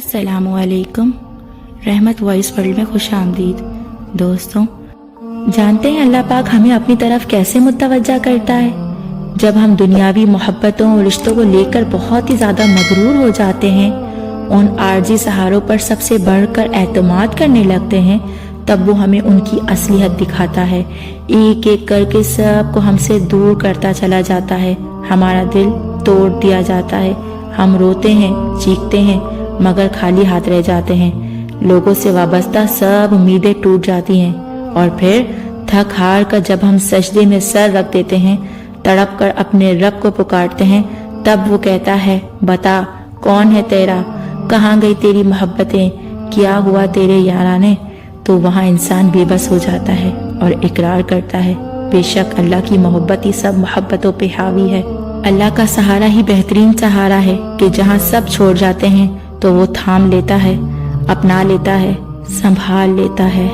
السلام علیکم، رحمت وائس ورلڈ میں خوش آمدید۔ دوستوں، جانتے ہیں اللہ پاک ہمیں اپنی طرف کیسے متوجہ کرتا ہے؟ جب ہم دنیاوی محبتوں اور رشتوں کو لے کر بہت ہی زیادہ مغرور ہو جاتے ہیں، ان عارضی سہاروں پر سب سے بڑھ کر اعتماد کرنے لگتے ہیں، تب وہ ہمیں ان کی اصلی حد دکھاتا ہے، ایک ایک کر کے سب کو ہم سے دور کرتا چلا جاتا ہے، ہمارا دل توڑ دیا جاتا ہے، ہم روتے ہیں، چیختے ہیں، مگر خالی ہاتھ رہ جاتے ہیں، لوگوں سے وابستہ سب امیدیں ٹوٹ جاتی ہیں، اور پھر تھک ہار کر جب ہم سجدے میں سر رکھ دیتے ہیں، تڑپ کر اپنے رب کو پکارتے ہیں، تب وہ کہتا ہے، بتا کون ہے تیرا، کہاں گئی تیری محبتیں، کیا ہوا تیرے یارانے؟ تو وہاں انسان بے بس ہو جاتا ہے اور اقرار کرتا ہے، بے شک اللہ کی محبت ہی سب محبتوں پہ حاوی ہے۔ اللہ کا سہارا ہی بہترین سہارا ہے کہ جہاں سب چھوڑ جاتے ہیں تو وہ تھام لیتا ہے، اپنا لیتا ہے، سنبھال لیتا ہے۔